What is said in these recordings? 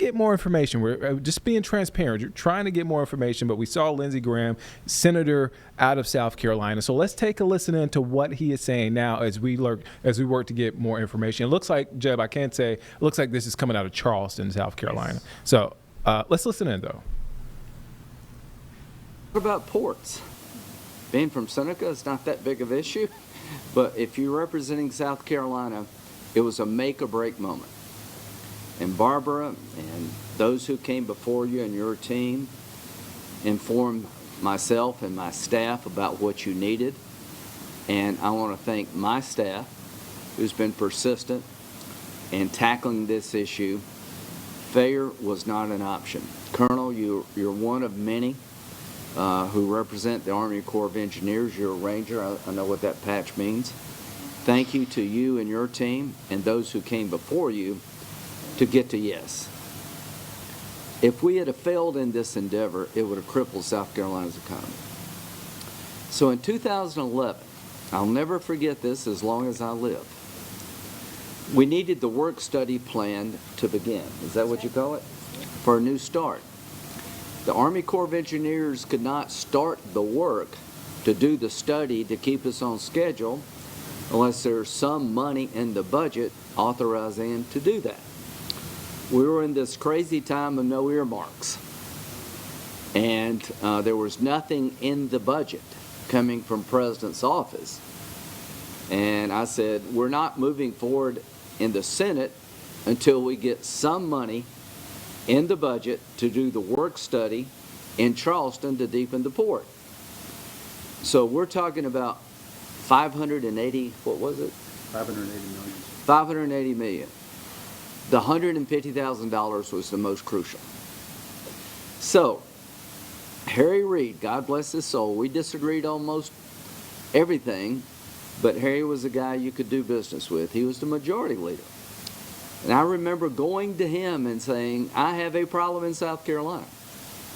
get more information. We're just being transparent. You're trying to get more information, but we saw Lindsey Graham, senator out of South Carolina. So let's take a listen into what he is saying now as we work to get more information. It looks like, Jeb, I can't say, it looks like this is coming out of Charleston, South Carolina. Yes. So let's listen in, though. What about ports? Being from Seneca, it's not that big of an issue. But if you're representing South Carolina, it was a make or break moment. And Barbara and those who came before you and your team informed myself and my staff about what you needed. And I want to thank my staff, who's been persistent in tackling this issue. Failure was not an option. Colonel, you're one of many who represent the Army Corps of Engineers. You're a Ranger. I know what that patch means. Thank you to you and your team and those who came before you to get to yes. If we had failed in this endeavor, it would have crippled South Carolina's economy. So in 2011, I'll never forget this as long as I live, we needed the work study plan to begin. Is that what you call it? For a new start. The Army Corps of Engineers could not start the work to do the study to keep us on schedule unless there's some money in the budget authorizing to do that. We were in this crazy time of no earmarks, and there was nothing in the budget coming from President's office. And I said, we're not moving forward in the Senate until we get some money in the budget to do the work study in Charleston to deepen the port. So we're talking about 580, what was it? 580 million. 580 million. The $150,000 was the most crucial. So, Harry Reid, God bless his soul, we disagreed on most everything, but Harry was a guy you could do business with. He was the majority leader. And I remember going to him and saying, I have a problem in South Carolina.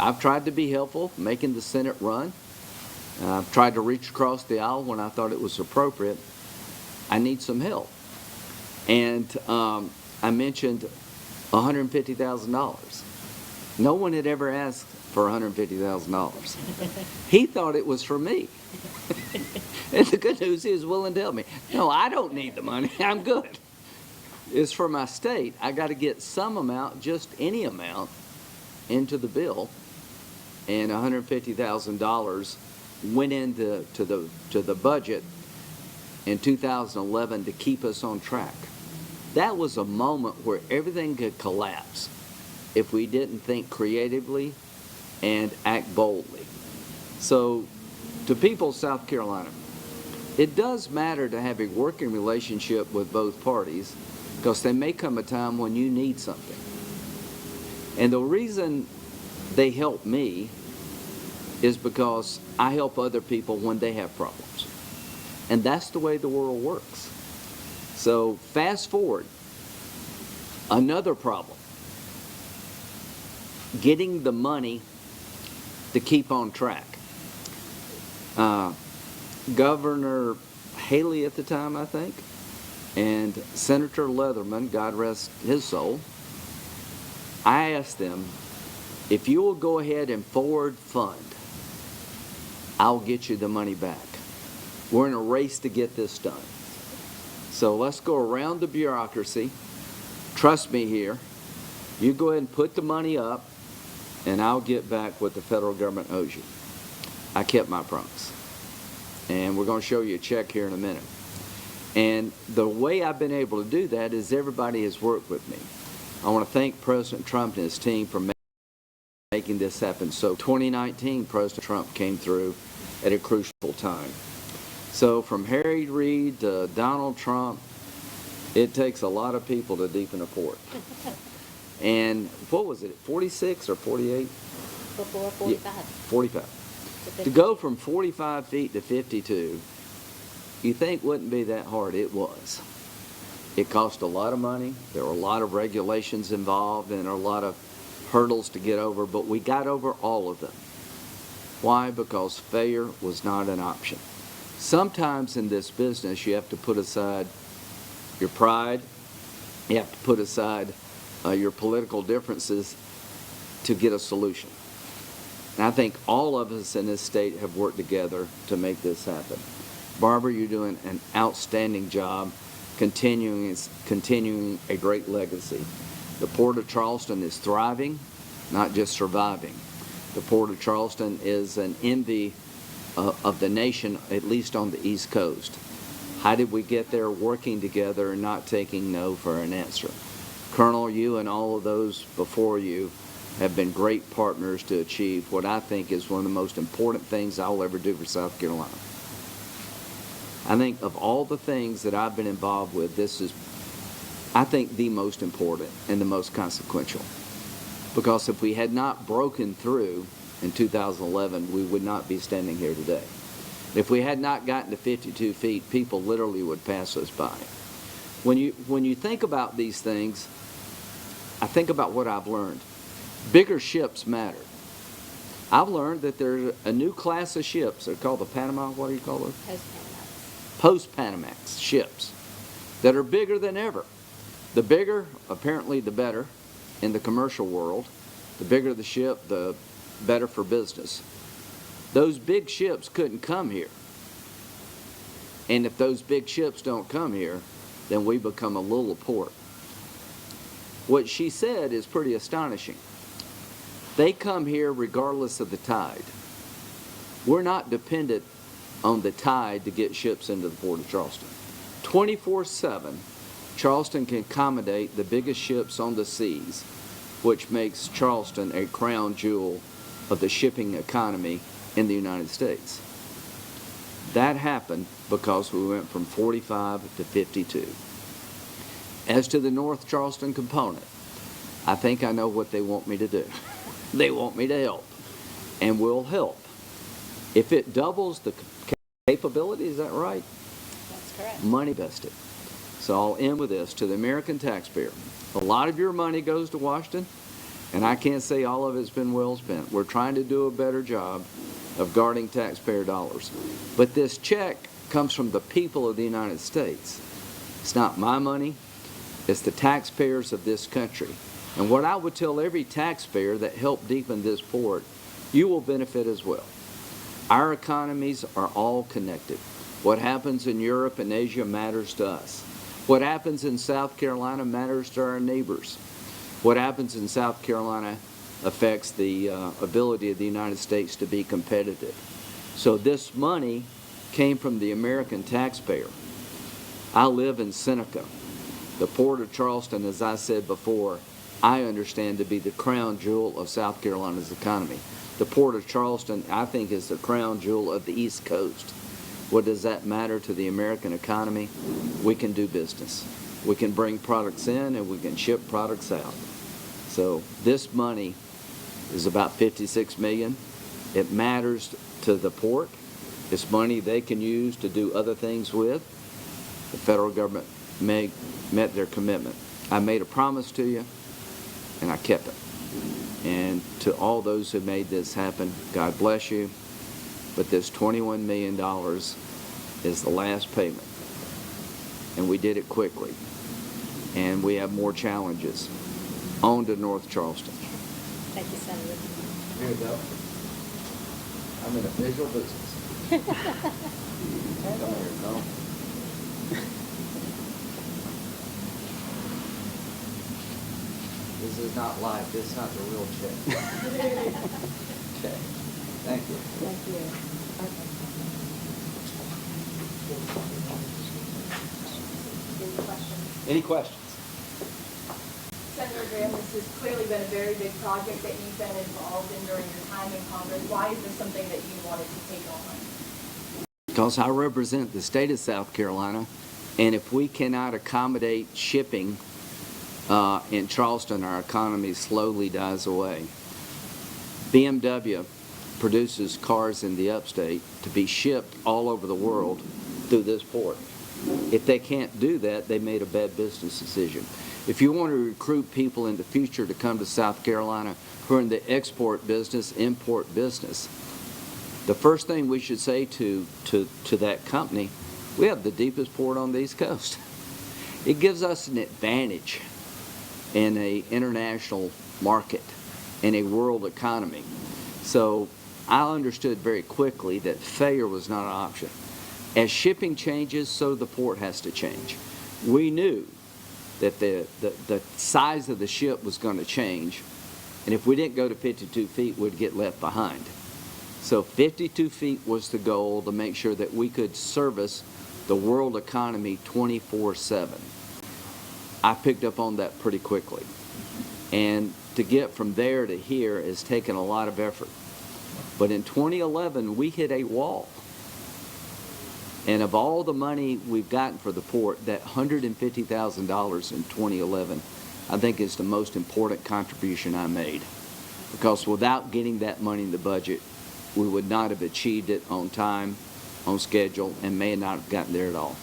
I've tried to be helpful, making the Senate run. I've tried to reach across the aisle when I thought it was appropriate. I need some help. And I mentioned $150,000. No one had ever asked for $150,000. He thought it was for me. And the good news is he was willing to help me. No, I don't need the money. I'm good. It's for my state. I got to get some amount, just any amount, into the bill. And $150,000 went into the budget in 2011 to keep us on track. That was a moment where everything could collapse if we didn't think creatively and act boldly. So, to people of South Carolina, it does matter to have a working relationship with both parties, because there may come a time when you need something. And the reason they help me is because I help other people when they have problems. And that's the way the world works. So fast forward, another problem. Getting the money to keep on track. Governor Haley at the time, I think, and Senator Leatherman, God rest his soul, I asked them, if you will go ahead and forward fund, I'll get you the money back. We're in a race to get this done. So let's go around the bureaucracy. Trust me here. You go ahead and put the money up, and I'll get back what the federal government owes you. I kept my promise. And we're going to show you a check here in a minute. And the way I've been able to do that is everybody has worked with me. I want to thank President Trump and his team for making this happen. So 2019, President Trump came through at a crucial time. So from Harry Reid to Donald Trump, it takes a lot of people to deepen a port. And what was it, 46 or 48? Before 45. Yeah, 45. To go from 45 feet to 52, you think wouldn't be that hard. It was. It cost a lot of money. There were a lot of regulations involved and a lot of hurdles to get over, but we got over all of them. Why? Because failure was not an option. Sometimes in this business, you have to put aside your pride. You have to put aside your political differences to get a solution. And I think all of us in this state have worked together to make this happen. Barbara, you're doing an outstanding job continuing a great legacy. The Port of Charleston is thriving, not just surviving. The Port of Charleston is an envy of the nation, at least on the East Coast. How did we get there? Working together and not taking no for an answer. Colonel, you and all of those before you have been great partners to achieve what I think is one of the most important things I'll ever do for South Carolina. I think of all the things that I've been involved with, this is, I think, the most important and the most consequential. Because if we had not broken through in 2011, we would not be standing here today. If we had not gotten to 52 feet, people literally would pass us by. When you think about these things, I think about what I've learned. Bigger ships matter. I've learned that there's a new class of ships. They're called the Panama, what do you call those? Post-Panamax ships that are bigger than ever. The bigger, apparently the better in the commercial world. The bigger the ship, the better for business. Those big ships couldn't come here. And if those big ships don't come here, then we become a little port. What she said is pretty astonishing. They come here regardless of the tide. We're not dependent on the tide to get ships into the Port of Charleston. 24/7, Charleston can accommodate the biggest ships on the seas, which makes Charleston a crown jewel of the shipping economy in the United States. That happened because we went from 45 to 52. As to the North Charleston component, I think I know what they want me to do. They want me to help, and we'll help. If it doubles the capability, is that right? That's correct. Money vested. So I'll end with this. To the American taxpayer, a lot of your money goes to Washington, and I can't say all of it's been well spent. We're trying to do a better job of guarding taxpayer dollars. But this check comes from the people of the United States. It's not my money. It's the taxpayers of this country. And what I would tell every taxpayer that helped deepen this port, you will benefit as well. Our economies are all connected. What happens in Europe and Asia matters to us. What happens in South Carolina matters to our neighbors. What happens in South Carolina affects the ability of the United States to be competitive. So this money came from the American taxpayer. I live in Seneca. The Port of Charleston, as I said before, I understand to be the crown jewel of South Carolina's economy. The Port of Charleston, I think, is the crown jewel of the East Coast. What does that matter to the American economy? We can do business. We can bring products in and we can ship products out. So this money is about $56 million. It matters to the port. It's money they can use to do other things with. The federal government met their commitment. I made a promise to you, and I kept it. And to all those who made this happen, God bless you. But this $21 million is the last payment. And we did it quickly. And we have more challenges. On to North Charleston. Thank you, Senator. Here you go. I'm in official business. Come here, Colonel. This is not live. This is not the real check. Okay. Thank you. Thank you. Okay. Any questions? Any questions? Senator Graham, this has clearly been a very big project that you've been involved in during your time in Congress. Why is this something that you wanted to take on? Because I represent the state of South Carolina, and if we cannot accommodate shipping in Charleston, our economy slowly dies away. BMW produces cars in the upstate to be shipped all over the world through this port. If they can't do that, they made a bad business decision. If you want to recruit people in the future to come to South Carolina who are in the export business, import business, the first thing we should say to that company, we have the deepest port on the East Coast. It gives us an advantage in a international market, in a world economy. So I understood very quickly that failure was not an option. As shipping changes, so the port has to change. We knew that the size of the ship was going to change, and if we didn't go to 52 feet, we'd get left behind. So 52 feet was the goal to make sure that we could service the world economy 24/7. I picked up on that pretty quickly. And to get from there to here has taken a lot of effort. But in 2011, we hit a wall. And of all the money we've gotten for the port, that $150,000 in 2011, I think is the most important contribution I made. Because without getting that money in the budget, we would not have achieved it on time, on schedule, and may not have gotten there at all.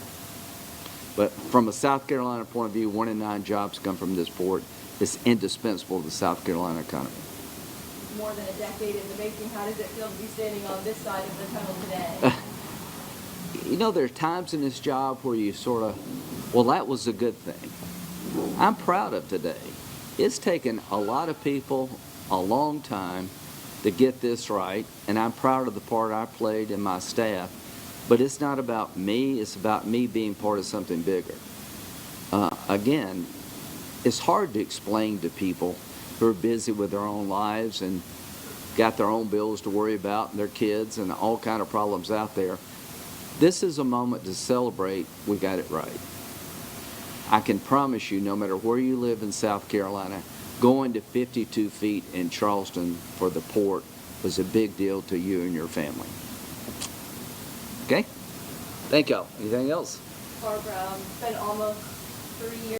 But from a South Carolina point of view, 1 in 9 jobs come from this port. It's indispensable to the South Carolina economy. More than a decade in the making, how does it feel to be standing on this side of the tunnel today? You know, there are times in this job where you sort of, well, that was a good thing. I'm proud of today. It's taken a lot of people a long time to get this right, and I'm proud of the part I played and my staff. But it's not about me, it's about me being part of something bigger. Again, it's hard to explain to people who are busy with their own lives and got their own bills to worry about and their kids and all kind of problems out there. This is a moment to celebrate we got it right. I can promise you, no matter where you live in South Carolina, going to 52 feet in Charleston for the port was a big deal to you and your family. Okay? Thank y'all. Anything else? Barbara, it's been almost 3 years.